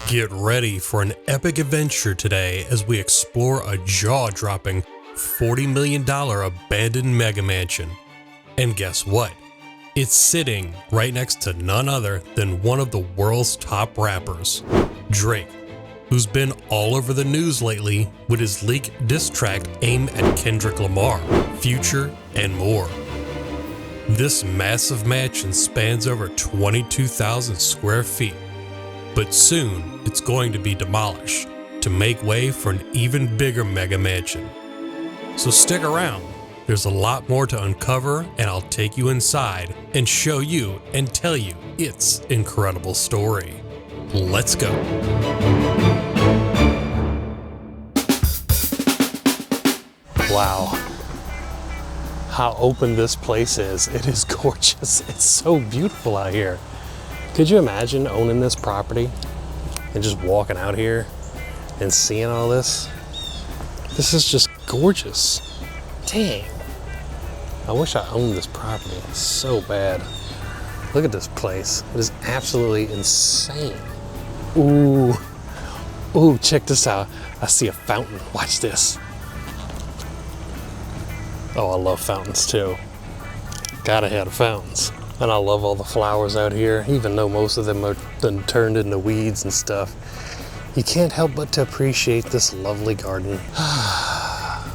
Get ready for an epic adventure today as we explore a jaw-dropping $40 million abandoned mega mansion. And guess what? It's sitting right next to none other than one of the world's top rappers, Drake, who's been all over the news lately with his leaked diss track aimed at Kendrick Lamar, Future, and more. This massive mansion spans over 22,000 square feet, but soon it's going to be demolished to make way for an even bigger mega mansion. So stick around, there's a lot more to uncover, and I'll take you inside and show you and tell you its incredible story. Let's go. Wow. How open this place is. It is gorgeous. It's so beautiful out here. Could you imagine owning this property and just walking out here and seeing all this? This is just gorgeous. Dang. I wish I owned this property so bad. Look at this place. It is absolutely insane. Ooh. Ooh, check this out. I see a fountain. Watch this. Oh, I love fountains too. Gotta have the fountains. And I love all the flowers out here, even though most of them are done turned into weeds and stuff. You can't help but to appreciate this lovely garden.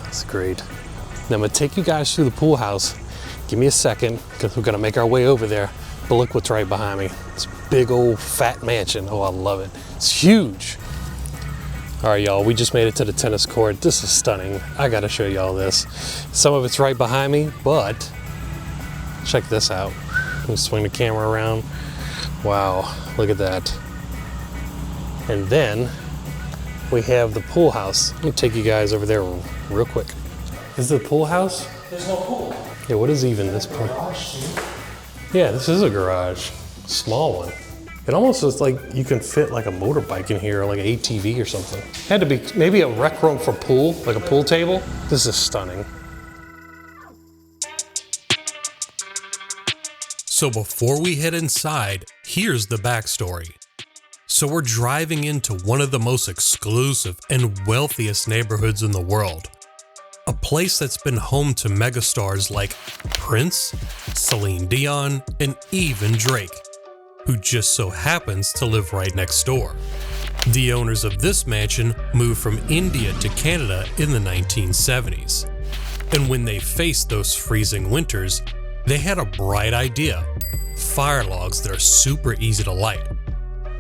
It's great. Now I'm gonna take you guys through the pool house. Give me a second, because we're gonna make our way over there. But look what's right behind me. This big old fat mansion. Oh, I love it. It's huge. All right, y'all, we just made it to the tennis court. This is stunning. I gotta show y'all this. Some of it's right behind me, but check this out. Let me swing the camera around. Wow, look at that. And then we have the pool house. Let me take you guys over there real quick. Is it the pool house? There's no pool. Yeah, what is even this part? Yeah, this is a garage. Small one. It almost looks like you can fit like a motorbike in here, like an ATV or something. Had to be maybe a rec room for pool, like a pool table. This is stunning. So before we head inside, here's the backstory. So we're driving into one of the most exclusive and wealthiest neighborhoods in the world. A place that's been home to megastars like Prince, Celine Dion, and even Drake, who just so happens to live right next door. The owners of this mansion moved from India to Canada in the 1970s. And when they faced those freezing winters, they had a bright idea: fire logs that are super easy to light.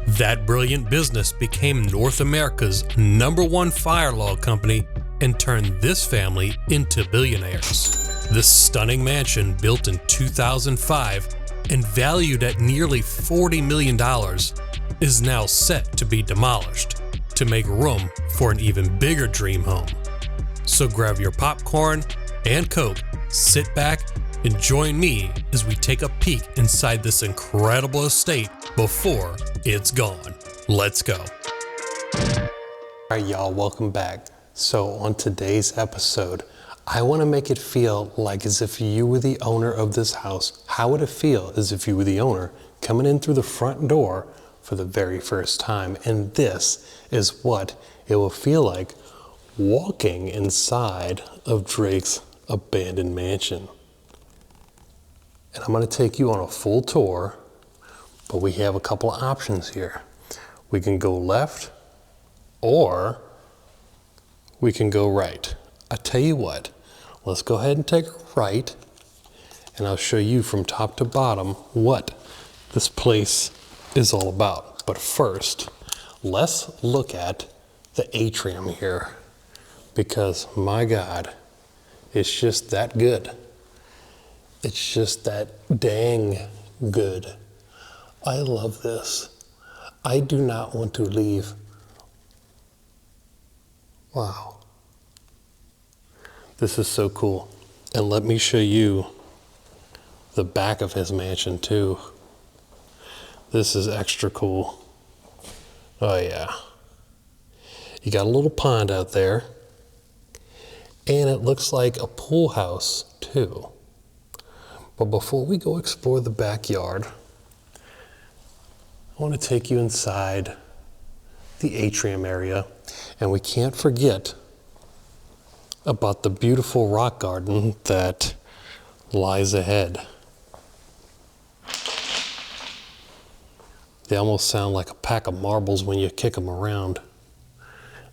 That brilliant business became North America's #1 fire log company and turned this family into billionaires. This stunning mansion, built in 2005 and valued at nearly $40 million, is now set to be demolished to make room for an even bigger dream home. So grab your popcorn and Coke, sit back, and join me as we take a peek inside this incredible estate before it's gone. Let's go. All right, y'all, welcome back. So on today's episode, I want to make it feel like as if you were the owner of this house. How would it feel as if you were the owner coming in through the front door for the very first time? And this is what it will feel like walking inside of Drake's abandoned mansion. And I'm going to take you on a full tour, but we have a couple of options here. We can go left or we can go right. I tell you what, let's go ahead and take a right, and I'll show you from top to bottom what this place is all about. But first, let's look at the atrium here, because my God, it's just that good. It's just that dang good. I love this. I do not want to leave. Wow. This is so cool. And let me show you the back of his mansion too. This is extra cool. Oh yeah. You got a little pond out there. And it looks like a pool house too. But before we go explore the backyard, I want to take you inside the atrium area. And we can't forget about the beautiful rock garden that lies ahead. They almost sound like a pack of marbles when you kick them around.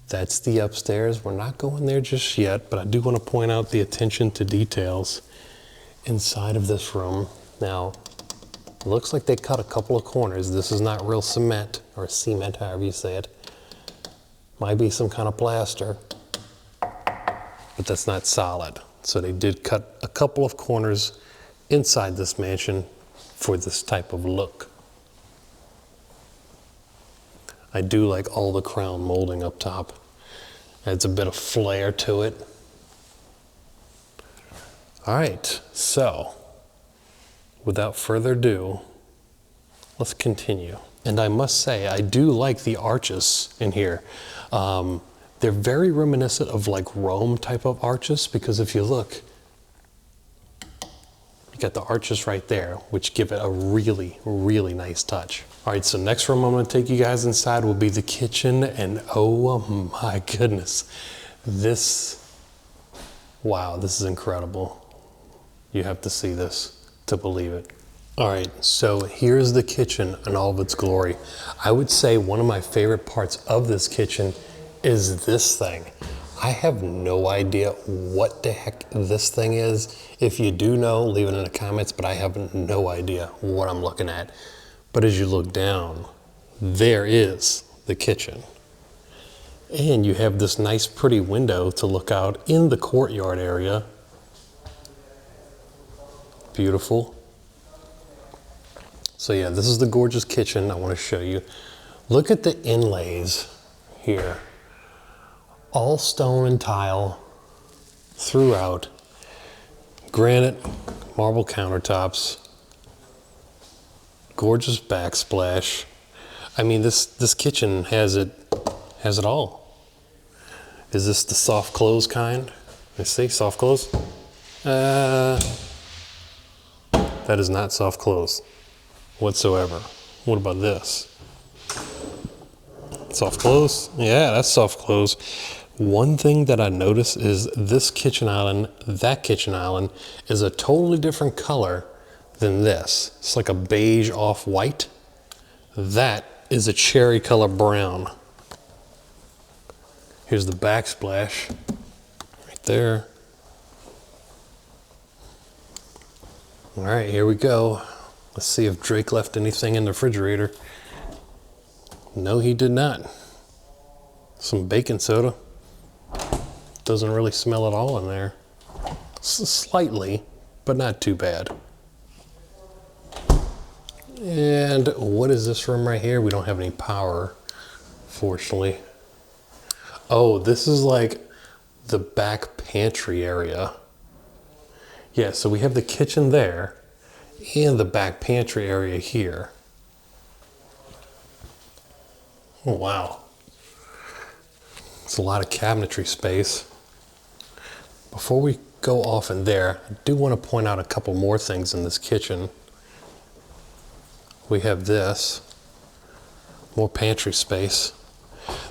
That's the upstairs. We're not going there just yet, but I do want to point out the attention to details inside of this room. Now, it looks like they cut a couple of corners. This is not real cement, or cement, however you say it. Might be some kind of plaster, but that's not solid. So they did cut a couple of corners inside this mansion for this type of look. I do like all the crown molding up top. Adds a bit of flair to it. All right, so without further ado, let's continue. And I must say, I do like the arches in here. They're very reminiscent of like Rome type of arches, because if you look, you got the arches right there, which give it a really, really nice touch. All right, so next room I'm gonna take you guys inside will be the kitchen, and oh my goodness, wow, this is incredible. You have to see this to believe it. All right, so here's the kitchen in all of its glory. I would say one of my favorite parts of this kitchen is this thing. I have no idea what the heck this thing is. If you do know, leave it in the comments, but I have no idea what I'm looking at. But as you look down, there is the kitchen. And you have this nice pretty window to look out in the courtyard area. Beautiful. So yeah, this is the gorgeous kitchen I want to show you. Look at the inlays here. All stone and tile throughout. Granite, marble countertops. Gorgeous backsplash. I mean, this kitchen has it all. Is this the soft close kind? Let's see, soft close. That is not soft close whatsoever. What about this? Soft close? Yeah, that's soft close. One thing that I noticed is this kitchen island, that kitchen island, is a totally different color than this. It's like a beige off-white. That is a cherry color brown. Here's the backsplash right there. All right, here we go. Let's see if Drake left anything in the refrigerator. No, he did not. Some baking soda. Doesn't really smell at all in there. Slightly, but not too bad. And what is this room right here? We don't have any power, fortunately. Oh, this is like the back pantry area. Yeah, so we have the kitchen there and the back pantry area here. Oh, wow. It's a lot of cabinetry space. Before we go off in there, I do want to point out a couple more things in this kitchen. We have this, more pantry space.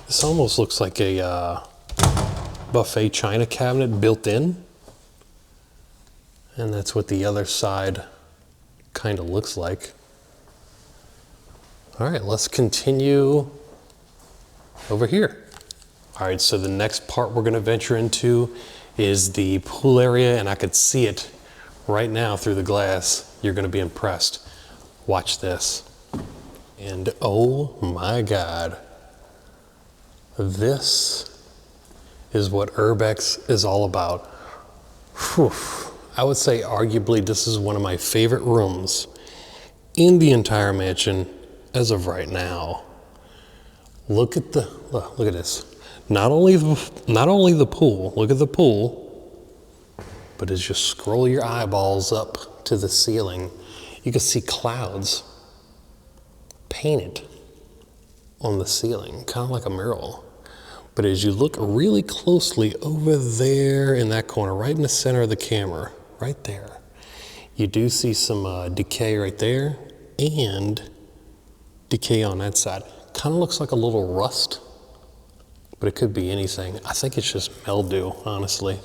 This almost looks like a buffet china cabinet built in. And that's what the other side kind of looks like. All right, let's continue over here. All right, so the next part we're gonna venture into is the pool area, and I could see it right now through the glass. You're gonna be impressed. Watch this. And oh my God, this is what Urbex is all about. Whew. I would say arguably this is one of my favorite rooms in the entire mansion as of right now. Look at this. Not only the pool, look at the pool, but as you scroll your eyeballs up to the ceiling, you can see clouds painted on the ceiling, kind of like a mural. But as you look really closely over there in that corner, right in the center of the camera, right there, you do see some decay right there and decay on that side. Kind of looks like a little rust but it could be anything. I think it's just mildew, honestly.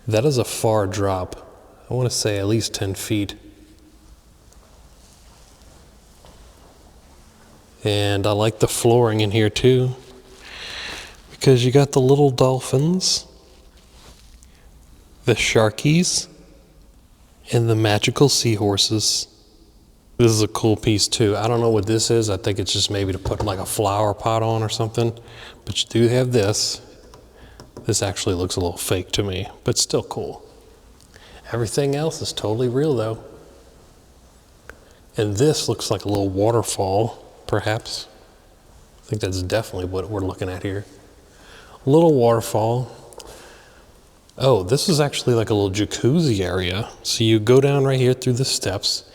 That is a far drop. I want to say at least 10 feet. And I like the flooring in here too, because you got the little dolphins, the sharkies, and the magical seahorses. This is a cool piece too. I don't know what this is. I think it's just maybe to put like a flower pot on or something. But you do have this. This actually looks a little fake to me, but still cool. Everything else is totally real though. And this looks like a little waterfall, perhaps. I think that's definitely what we're looking at here. A little waterfall. Oh, this is actually like a little jacuzzi area. So you go down right here through the steps,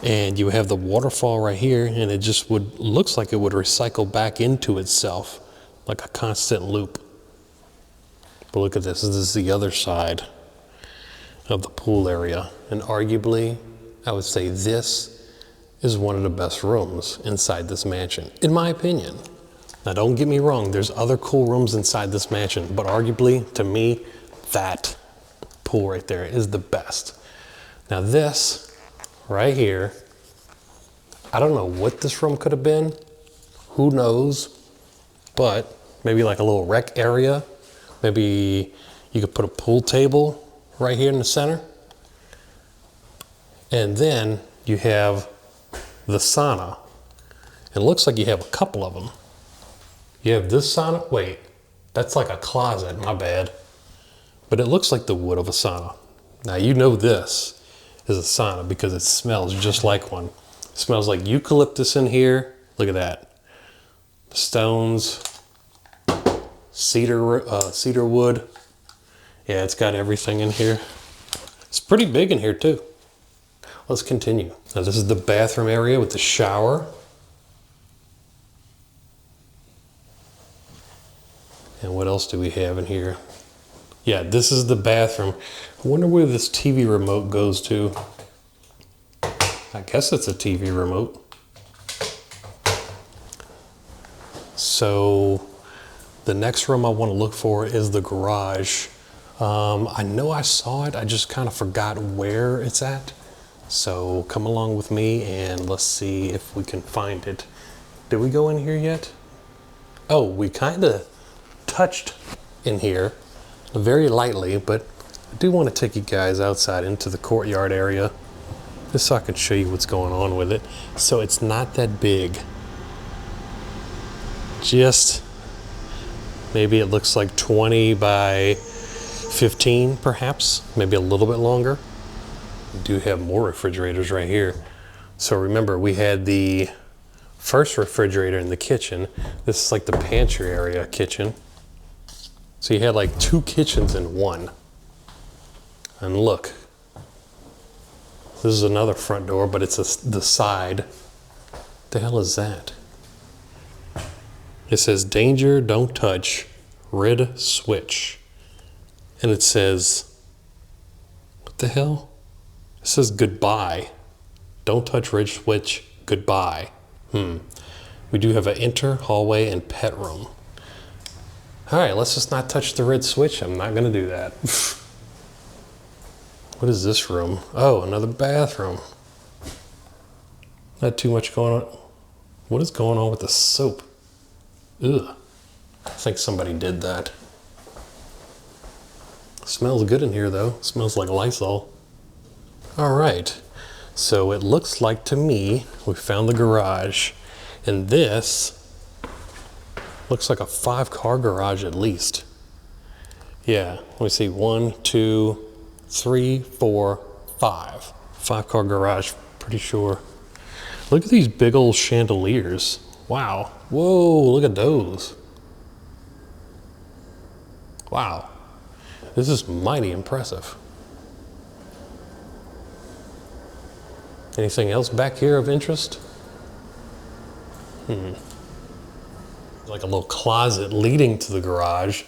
and you have the waterfall right here, and it just looks like it would recycle back into itself, like a constant loop. But look at this. This is the other side of the pool area. And arguably, I would say this is one of the best rooms inside this mansion, in my opinion. Now, don't get me wrong. There's other cool rooms inside this mansion, but arguably, to me, that pool right there is the best. Now this right here, I don't know what this room could have been. Who knows? But maybe like a little rec area. Maybe you could put a pool table right here in the center. And then you have the sauna. It looks like you have a couple of them. You have this sauna. Wait, that's like a closet, my bad. But it looks like the wood of a sauna. Now you know this is a sauna because it smells just like one. It smells like eucalyptus in here. Look at that. Stones, cedar wood. Yeah, it's got everything in here. It's pretty big in here too. Let's continue. Now this is the bathroom area with the shower. And what else do we have in here? Yeah, this is the bathroom. I wonder where this TV remote goes to. I guess it's a TV remote. So the next room I want to look for is the garage. I know I saw it. I just kind of forgot where it's at. So come along with me and let's see if we can find it. Did we go in here yet? Oh, we kind of touched in here very lightly, but I do want to take you guys outside into the courtyard area just so I can show you what's going on with it. So it's not that big. Just maybe it looks like 20 by 15 perhaps, maybe a little bit longer. We do have more refrigerators right here. So remember, we had the first refrigerator in the kitchen. This is like the pantry area kitchen. So you had like 2 kitchens in one. And look, this is another front door, but it's the side. What the hell is that? It says danger, don't touch, red switch. And it says, what the hell? It says goodbye. Don't touch red switch, goodbye. We do have an enter, hallway, and pet room. All right, let's just not touch the red switch. I'm not gonna do that. What is this room? Oh, another bathroom. Not too much going on. What is going on with the soap? Ugh, I think somebody did that. Smells good in here though. Smells like Lysol. All right, so it looks like to me, we found the garage, and this looks like a 5-car garage at least. Yeah, let me see, 1, 2, 3, 4, 5. 5-car garage, pretty sure. Look at these big old chandeliers. Wow, whoa, look at those. Wow, this is mighty impressive. Anything else back here of interest? Like a little closet leading to the garage.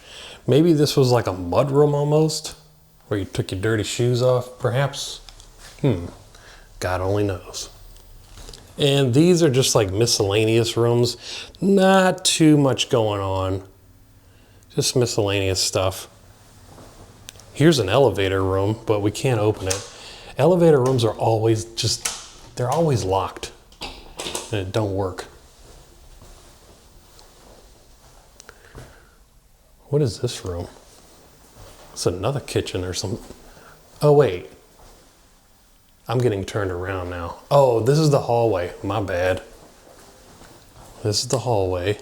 Maybe this was like a mud room almost, where you took your dirty shoes off, perhaps? God only knows. And these are just like miscellaneous rooms. Not too much going on. Just miscellaneous stuff. Here's an elevator room, but we can't open it. Elevator rooms are always they're always locked and it don't work. What is this room? It's another kitchen or something. Oh wait, I'm getting turned around now. Oh, this is the hallway, my bad. This is the hallway.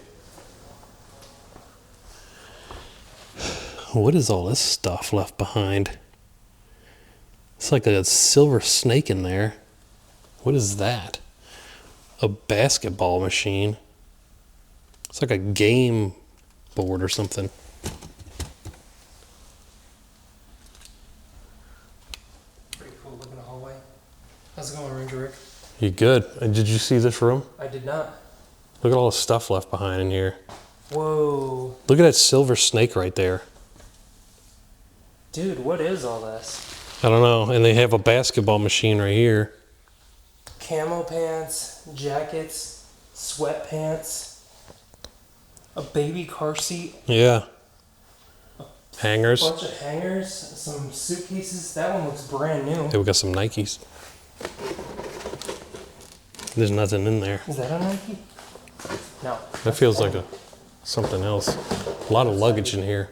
What is all this stuff left behind? It's like a silver snake in there. What is that? A basketball machine. It's like a game board or something. Pretty cool looking hallway. How's it going, Ranger Rick? You good? And did you see this room? I did not. Look at all the stuff left behind in here. Whoa. Look at that silver snake right there. Dude, what is all this? I don't know. And they have a basketball machine right here. Camo pants, jackets, sweatpants, a baby car seat. Yeah. Hangers. A bunch of hangers, some suitcases. That one looks brand new. Hey, we got some Nikes. There's nothing in there. Is that a Nike? No. That feels like something else. A lot of luggage in here.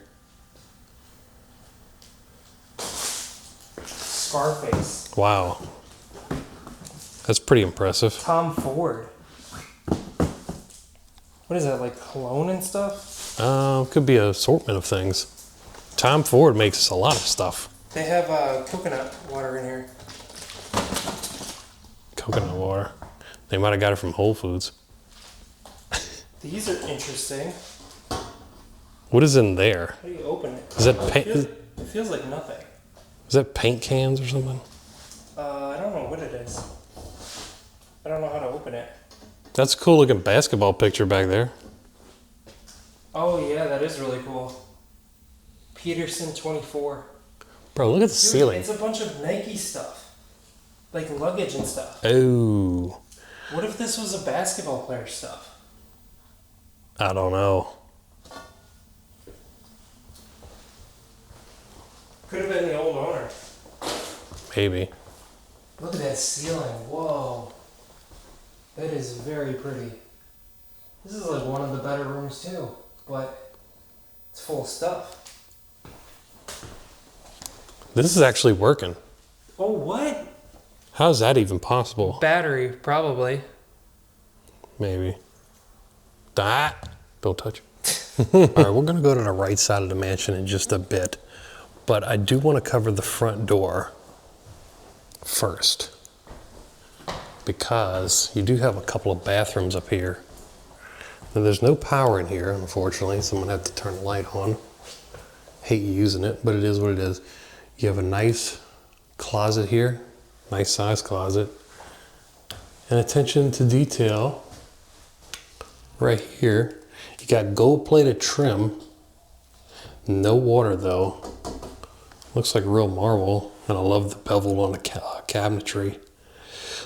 Scarface. Wow. That's pretty impressive. Tom Ford. What is that, like cologne and stuff? Could be an assortment of things. Tom Ford makes a lot of stuff. They have coconut water in here. Coconut water. They might have got it from Whole Foods. These are interesting. What is in there? How do you open it? Is that paint? It feels like nothing. Is that paint cans or something? I don't know what it is. I don't know how to open it. That's a cool looking basketball picture back there. Oh yeah, that is really cool. Peterson 24. Bro, look at the Dude, ceiling. it's a bunch of Nike stuff. Like luggage and stuff. Oh. What if this was a basketball player stuff? I don't know. Could have been the old owner. Maybe. Look at that ceiling. Whoa. That is very pretty. This is like one of the better rooms too, but it's full of stuff. This is actually working. Oh, what? How is that even possible? Battery, probably. Maybe. That. Don't touch. All right, we're going to go to the right side of the mansion in just a bit, but I do want to cover the front door first because you do have a couple of bathrooms up here. Now, there's no power in here, unfortunately, so I'm going to have to turn the light on. Hate using it, but it is what it is. You have a nice closet here, nice size closet, and attention to detail right here. You got gold-plated trim, no water though. Looks like real marble, and I love the bevel on the cabinetry.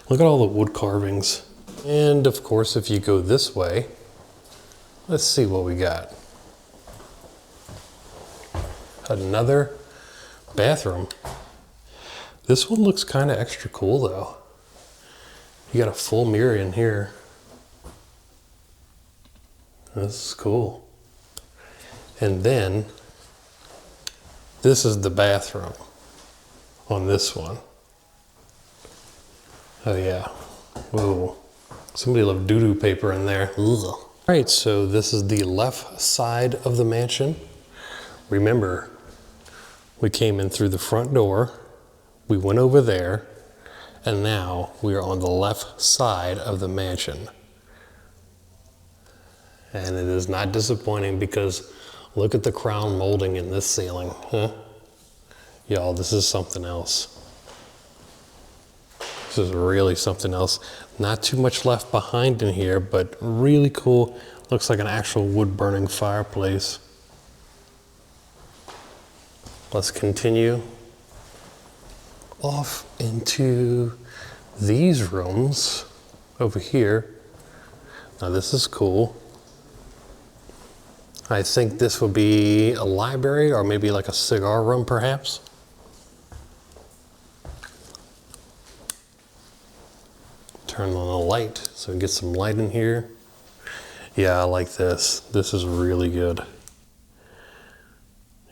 Look at all the wood carvings. And of course, if you go this way, let's see what we got. Another bathroom. This one looks kind of extra cool though. You got a full mirror in here. This is cool. And then this is the bathroom on this one. Oh yeah. Whoa. Somebody left doo-doo paper in there. Ugh. All right, so this is the left side of the mansion. Remember, we came in through the front door, we went over there, and now we are on the left side of the mansion. And it is not disappointing because look at the crown molding in this ceiling, huh? Y'all, this is something else. This is really something else. Not too much left behind in here, but really cool. Looks like an actual wood burning fireplace. Let's continue off into these rooms over here. Now this is cool. I think this would be a library or maybe like a cigar room perhaps. Turn on the light so we can get some light in here. Yeah, I like this. This is really good.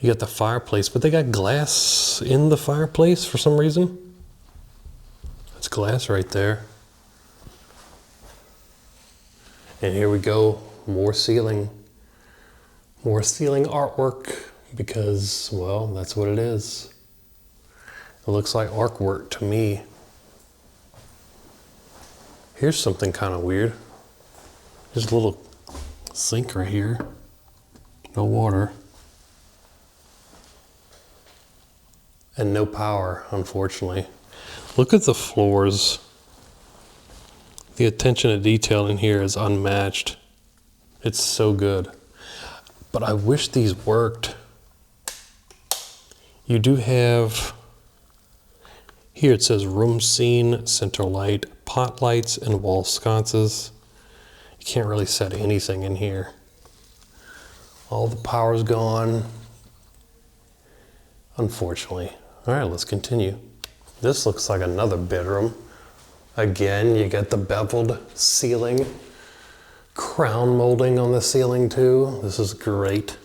You got the fireplace, but they got glass in the fireplace for some reason. That's glass right there. And here we go, more ceiling. More ceiling artwork because, well, that's what it is. It looks like artwork to me. Here's something kind of weird. There's a little sink right here. No water. And no power, unfortunately. Look at the floors. The attention to detail in here is unmatched. It's so good. But I wish these worked. You do have, here it says room scene, center light, pot lights, and wall sconces. You can't really set anything in here. All the power's gone, unfortunately. All right, let's continue. This looks like another bedroom. Again, you get the beveled ceiling, crown molding on the ceiling too. This is great.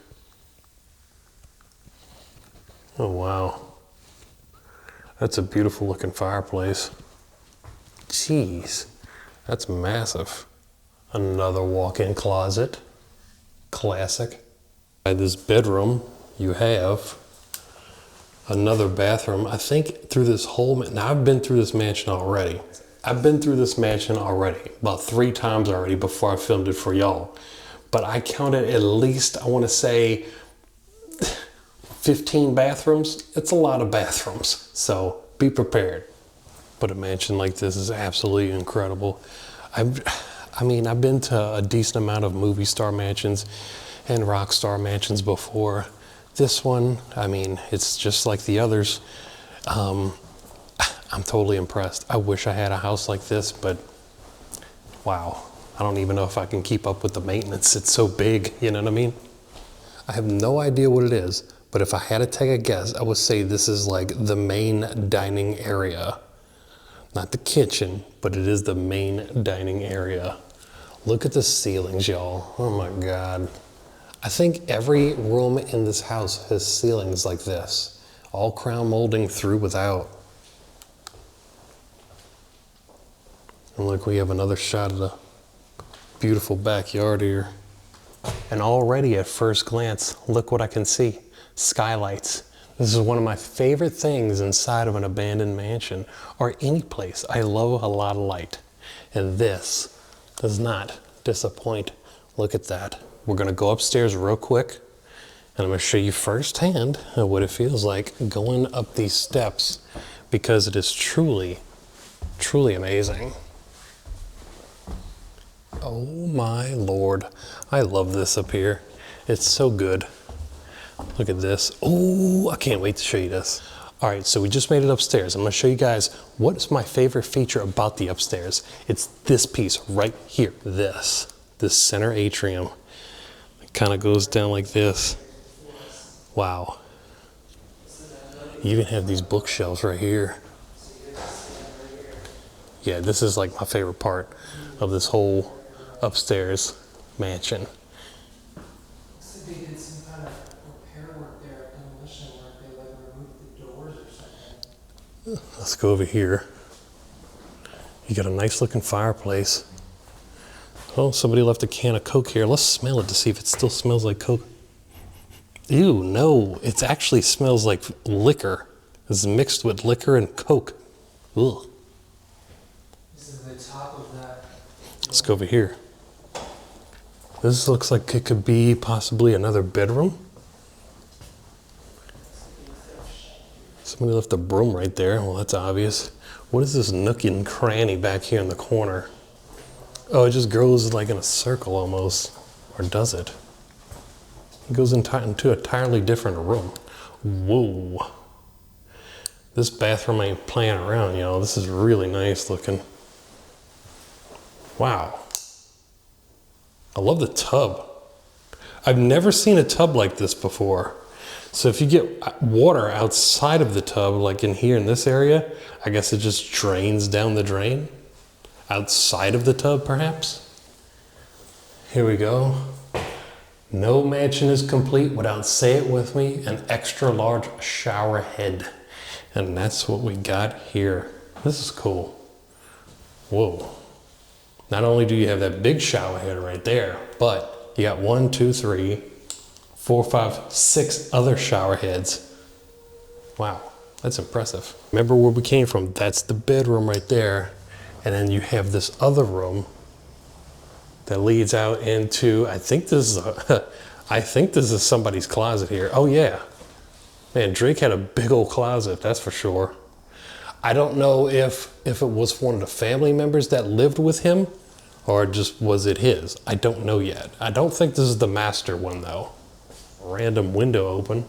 Oh wow. That's a beautiful looking fireplace. Jeez, that's massive. Another walk-in closet. Classic. By this bedroom, you have another bathroom. I think through this whole, now I've been through this mansion already. I've been through this mansion already, about 3 times already before I filmed it for y'all. But I counted at least, I want to say, 15 bathrooms. It's a lot of bathrooms, so be prepared. But a mansion like this is absolutely incredible. I mean, I've been to a decent amount of movie star mansions and rock star mansions before. This one, I mean, it's just like the others. I'm totally impressed. I wish I had a house like this, but wow. I don't even know if I can keep up with the maintenance. It's so big, you know what I mean? I have no idea what it is, but if I had to take a guess, I would say this is like the main dining area. Not the kitchen, but it is the main dining area. Look at the ceilings, y'all. Oh my God. I think every room in this house has ceilings like this. All crown molding through without. And look, we have another shot of the beautiful backyard here. And already at first glance, look what I can see. Skylights. This is one of my favorite things inside of an abandoned mansion or any place. I love a lot of light. And this does not disappoint. Look at that. We're gonna go upstairs real quick and I'm gonna show you firsthand what it feels like going up these steps because it is truly, truly amazing. Oh my Lord. I love this up here. It's so good. Look at this. Oh, I can't wait to show you this. All right, so we just made it upstairs. I'm gonna show you guys what's my favorite feature about the upstairs. It's this piece right here, this center atrium. It kind of goes down like this. Wow. You even have these bookshelves right here. Yeah, this is like my favorite part of this whole upstairs mansion. So they did some kind of repair work there, demolition work. They like removed the doors or something. Let's go over here. You got a nice looking fireplace. Oh, somebody left a can of Coke here. Let's smell it to see if it still smells like Coke. Ew, no, it actually smells like liquor. It's mixed with liquor and Coke. Ugh. This is the top of that. Let's go over here. This looks like it could be possibly another bedroom. Somebody left a broom right there. Well, that's obvious. What is this nook and cranny back here in the corner? Oh, it just goes like in a circle almost. Or does it? It goes into an entirely different room. Whoa. This bathroom ain't playing around, y'all. This is really nice looking. Wow. I love the tub. I've never seen a tub like this before. So if you get water outside of the tub, like in here in this area, I guess it just drains down the drain. Outside of the tub, perhaps. Here we go. No mansion is complete without, say it with me, an extra large shower head. And that's what we got here. This is cool. Whoa. Not only do you have that big shower head right there, but you got 1, 2, 3, 4, 5, 6 other shower heads. Wow, that's impressive. Remember where we came from? That's the bedroom right there. And then you have this other room that leads out into, I think this is somebody's closet here. Oh yeah. Man, Drake had a big old closet, that's for sure. I don't know if it was one of the family members that lived with him or just was it his. I don't know yet. I don't think this is the master one though. Random window open.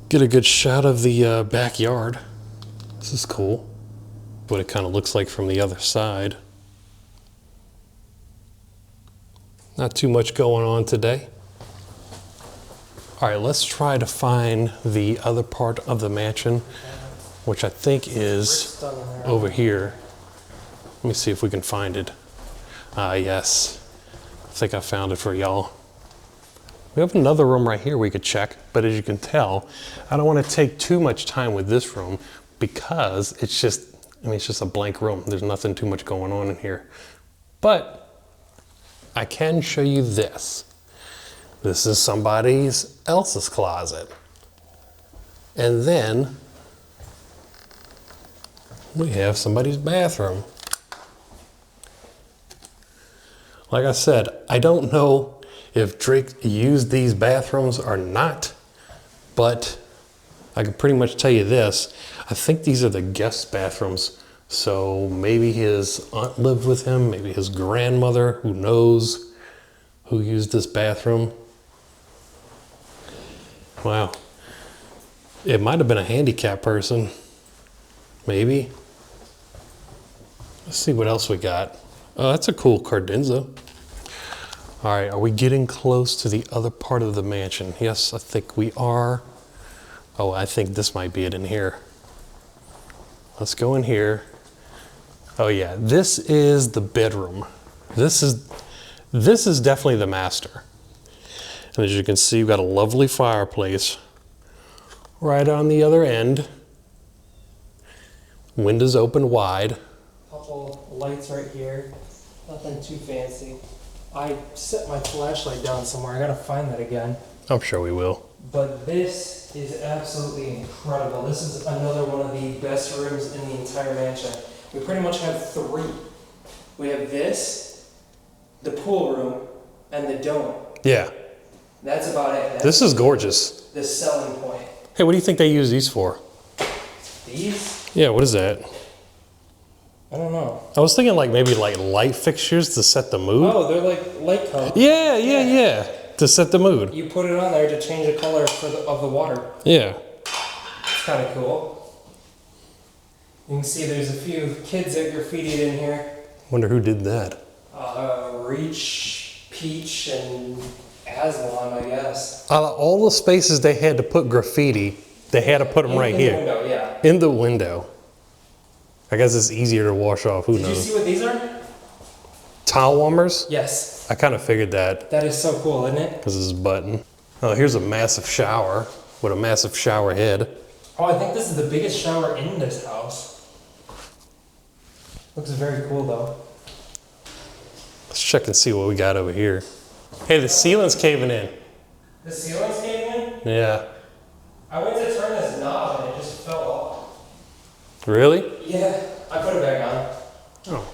Get a good shot of the backyard. This is cool. What it kind of looks like from the other side. Not too much going on today. All right, let's try to find the other part of the mansion, which I think is over here. Let me see if we can find it. Yes, I think I found it for y'all. We have another room right here we could check, but as you can tell, I don't want to take too much time with this room because it's just a blank room. There's nothing too much going on in here. But I can show you this. This is somebody else's closet. And then we have somebody's bathroom. Like I said, I don't know if Drake used these bathrooms or not, but I can pretty much tell you this. I think these are the guest bathrooms. So maybe his aunt lived with him, maybe his grandmother, who knows who used this bathroom. Wow. It might have been a handicapped person. Maybe. Let's see what else we got. Oh, that's a cool credenza. All right, are we getting close to the other part of the mansion? Yes, I think we are. Oh, I think this might be it in here. Let's go in here. Oh yeah, this is the bedroom. This is definitely the master. And as you can see, we've got a lovely fireplace right on the other end. Windows open wide. Couple lights right here. Nothing too fancy. I set my flashlight down somewhere. I gotta find that again. I'm sure we will. But this is absolutely incredible. This is another one of the best rooms in the entire mansion. We pretty much have 3. We have this, the pool room, and the dome. Yeah. That's about it. This is gorgeous. The selling point. Hey, what do you think they use these for? These? Yeah, what is that? I don't know. I was thinking like maybe like light fixtures to set the mood. Oh, they're like light cones. Yeah. To set the mood. You put it on there to change the color of the water. Yeah. It's kind of cool. You can see there's a few kids that graffitied in here. Wonder who did that. Reach, Peach, and Aslan, I guess. Out of all the spaces they had to put graffiti, they had to put them right here. In the window, yeah. In the window. I guess it's easier to wash off. Who knows? Did you see what these are? Towel warmers? Yes. I kind of figured that. That is so cool, isn't it? Because this is a button. Oh, here's a massive shower with a massive shower head. Oh, I think this is the biggest shower in this house. Looks very cool, though. Let's check and see what we got over here. Hey, the ceiling's caving in. The ceiling's caving in? Yeah. I went to turn this knob and it just fell off. Really? Yeah, I put it back on. Oh.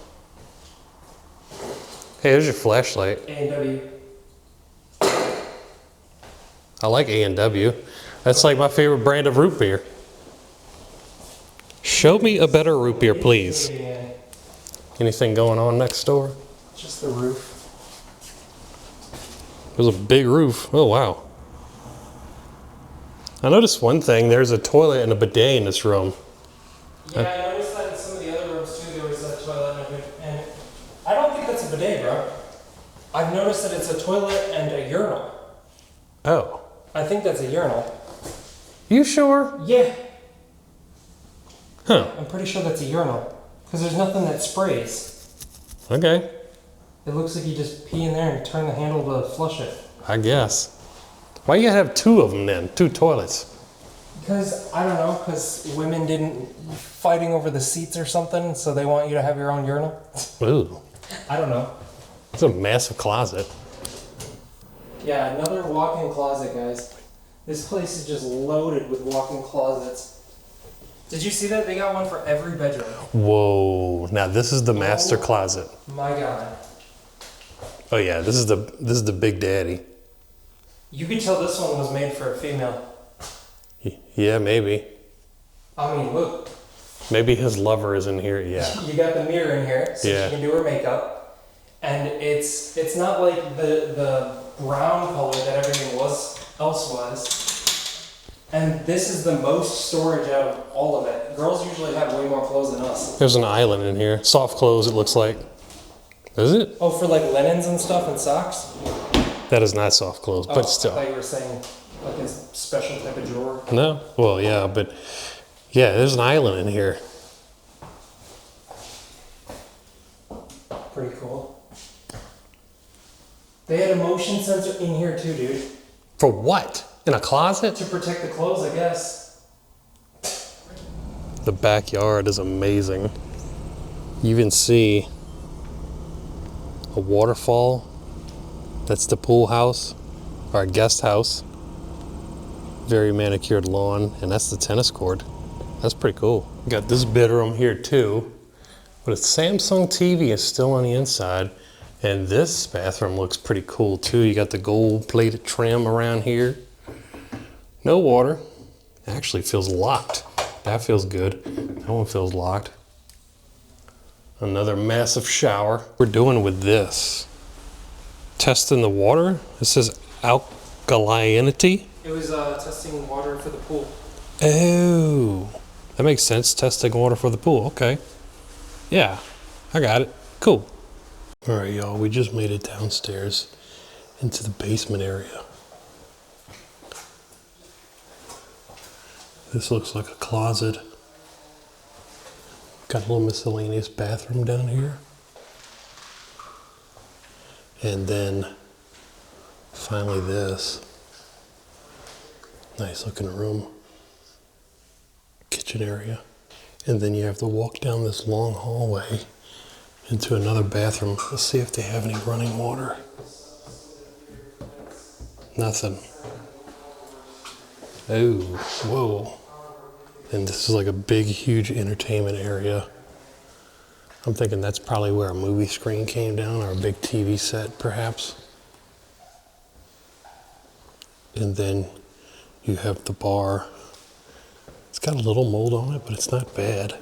Hey, there's your flashlight. A&W. I like A&W. That's like my favorite brand of root beer. Show me a better root beer, please. Anything going on next door? Just the roof. There's a big roof. Oh, wow. I noticed one thing. There's a toilet and a bidet in this room. Yeah, I noticed that in some of the other rooms too. There was a toilet and I don't think that's a bidet, bro. I've noticed that it's a toilet and a urinal. Oh. I think that's a urinal. You sure? Yeah. Huh. I'm pretty sure that's a urinal. Because there's nothing that sprays. Okay. It looks like you just pee in there and turn the handle to flush it. I guess. Why you gotta have two of them then? Two toilets? Because, I don't know, because women didn't fighting over the seats or something, so they want you to have your own urinal. Ooh. I don't know. It's a massive closet. Yeah, another walk-in closet, guys. This place is just loaded with walk-in closets. Did you see that? They got one for every bedroom. Whoa. Now this is the master closet. My God. Oh yeah, this is the Big Daddy. You could tell this one was made for a female. Yeah, maybe. I mean, look. Maybe his lover is in here. Yeah. You got the mirror in here, so Yeah. she can do her makeup. And it's not like the brown color that everything else was. And this is the most storage out of all of it. Girls usually have way more clothes than us. There's an island in here. Soft clothes, it looks like. Is it? Oh, for like linens and stuff and socks? That is not soft clothes, Oh, but still. I thought you were saying like a special type of drawer. No? Well, yeah, but yeah, there's an island in here. Pretty cool. They had a motion sensor in here too, dude. For what? In a closet? To protect the clothes, I guess. The backyard is amazing. You even see a waterfall. That's the pool house, or a guest house. Very manicured lawn, and that's the tennis court. That's pretty cool. Got this bedroom here too, but a Samsung TV is still on the inside, and this bathroom looks pretty cool too. You got the gold plated trim around here. No water. Actually feels locked. That feels good. That one feels locked. Another massive shower. We're doing with this. Testing the water. It says alkalinity. It was testing water for the pool. Oh, that makes sense. Testing water for the pool. Okay. Yeah, I got it. Cool. All right, y'all. We just made it downstairs into the basement area. This looks like a closet. Got a little miscellaneous bathroom down here. And then finally this. Nice looking room. Kitchen area. And then you have to walk down this long hallway into another bathroom. Let's see if they have any running water. Nothing. Oh, whoa. And this is like a big, huge entertainment area. I'm thinking that's probably where a movie screen came down, or a big TV set, perhaps. And then you have the bar. It's got a little mold on it, but it's not bad.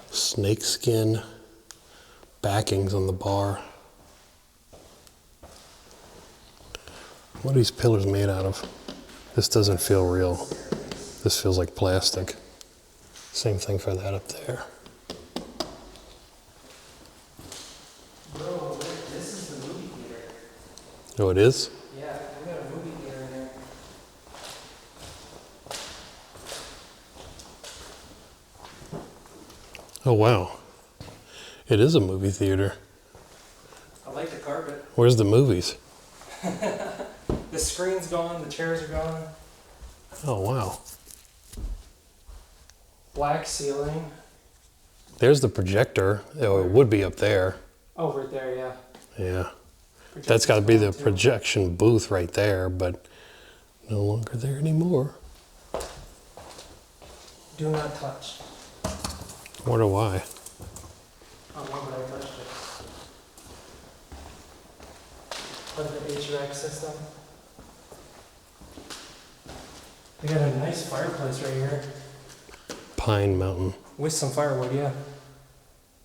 Snakeskin backings on the bar. What are these pillars made out of? This doesn't feel real. This feels like plastic. Same thing for that up there. Bro, this is the movie theater. Oh, it is? Yeah, we got a movie theater in there. Oh, wow. It is a movie theater. I like the carpet. Where's the movies? The screen's gone, the chairs are gone. Oh, wow. Black ceiling. There's the projector. Oh, it would be up there. Over there, yeah. Yeah. That's got to be the projection booth right there, but no longer there anymore. Do not touch. Wonder why. Oh, why would I touch it? Part of the HVAC system. They got a nice fireplace right here. Pine Mountain. With some firewood, yeah.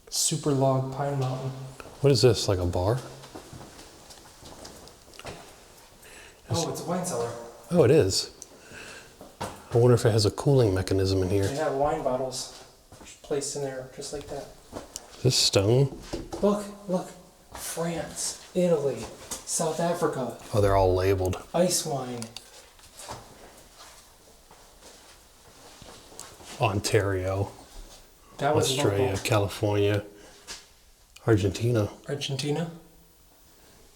Super log pine mountain. What is this, like a bar? Oh, it's a wine cellar. Oh, it is. I wonder if it has a cooling mechanism in here. They have wine bottles. placed in there just like that. Is this stone? Look, look. France, Italy, South Africa. Oh, they're all labeled. Ice wine. Ontario, That was Australia, local. California, Argentina. Argentina.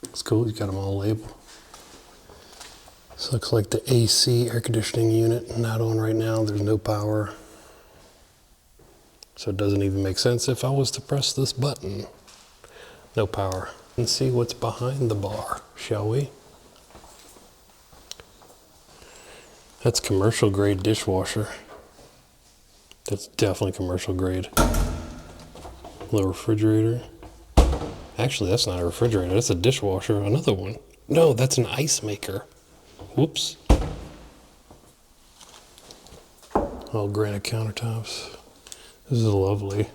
It's cool. You got them all labeled. This looks like the AC air conditioning unit. Not on right now. There's no power. So it doesn't even make sense if I was to press this button. No power. And see what's behind the bar, shall we? That's commercial grade dishwasher. That's definitely commercial grade. Little refrigerator. Actually, that's not a refrigerator. That's a dishwasher. Another one. No, that's an ice maker. Whoops. All granite countertops. This is lovely.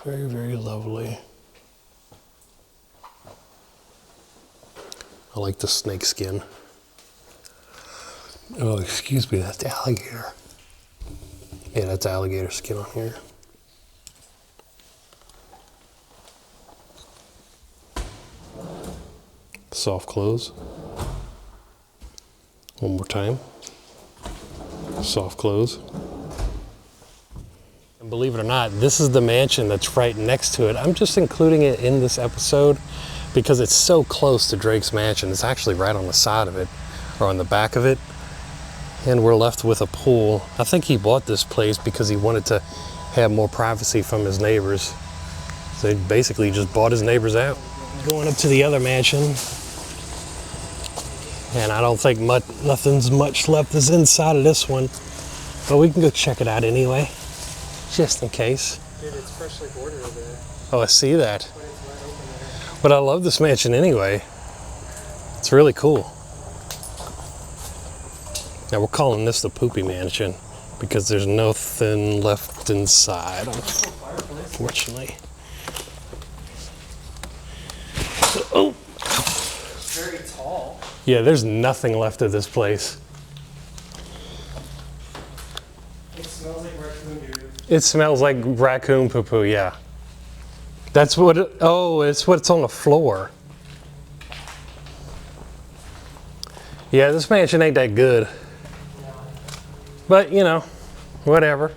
Very, very lovely. I like the snake skin. Oh, excuse me, that's alligator. Yeah, that's alligator skin on here. Soft close. One more time. Soft close. And believe it or not, this is the mansion that's right next to it. I'm just including it in this episode because it's so close to Drake's mansion. It's actually right on the side of it, or on the back of it. And we're left with a pool. I think he bought this place because he wanted to have more privacy from his neighbors. So he basically just bought his neighbors out. Going up to the other mansion. And I don't think nothing's much left is inside of this one. But we can go check it out anyway. Just in case. Dude, it's freshly boarded over there. Oh, I see that. But it's right open there. But I love this mansion anyway. It's really cool. Now we're calling this the poopy mansion because there's nothing left inside, unfortunately. Oh! It's very tall. Yeah, there's nothing left of this place. It smells like raccoon, dude. It smells like raccoon poo-poo, yeah. That's what it, oh, it's what's on the floor. Yeah, this mansion ain't that good. But, you know, whatever.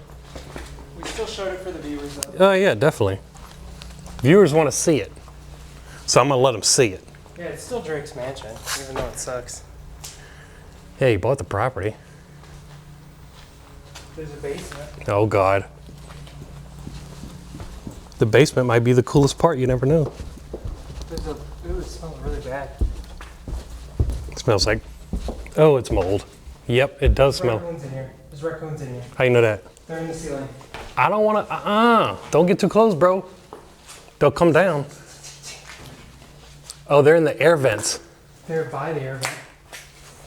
We still showed it for the viewers, though. Oh, yeah, definitely. Viewers want to see it. So I'm going to let them see it. Yeah, it's still Drake's mansion, even though it sucks. Yeah, he bought the property. There's a basement. Oh, God. The basement might be the coolest part. You never know. There's a, ooh, it smells really bad. It smells like, oh, it's mold. Yep, it does smell. Raccoons in here. There's raccoons in here. How you know that? They're in the ceiling. I don't want to, don't get too close, bro. They'll come down. Oh, they're in the air vents. They're by the air vent.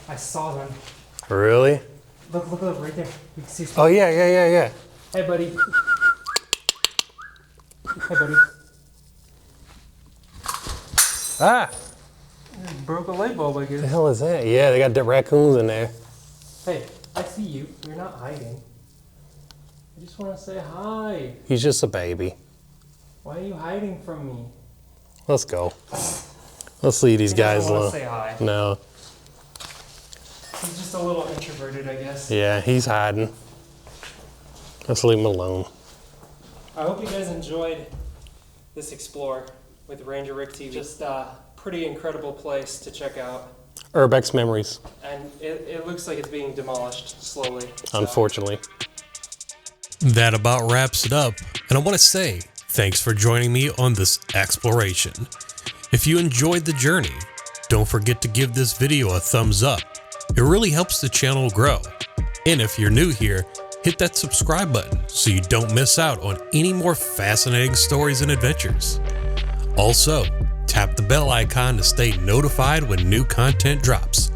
I saw them. Really? Look, look, look, right there. You can see. Oh, yeah. Hey, buddy. Hey, buddy. Ah, Broke a light bulb, I what the guess. hell is that? Yeah, they got the raccoons in there. Hey, I see you. You're not hiding. I just want to say hi. He's just a baby. Why are you hiding from me? Let's go. Let's leave these He guys doesn't want alone. to say hi. No. He's just a little introverted, I guess. Yeah, he's hiding. Let's leave him alone. I hope you guys enjoyed this explore with Ranger Rick TV. Just a pretty incredible place to check out. Urbex memories, And it looks like it's being demolished slowly. So. unfortunately. That about wraps it up, and I want to say thanks for joining me on this exploration. If you enjoyed the journey, don't forget to give this video a thumbs up. It really helps the channel grow. And if you're new here, hit that subscribe button so you don't miss out on any more fascinating stories and adventures. Also, tap the bell icon to stay notified when new content drops.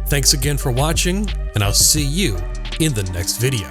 Thanks again for watching, and I'll see you in the next video.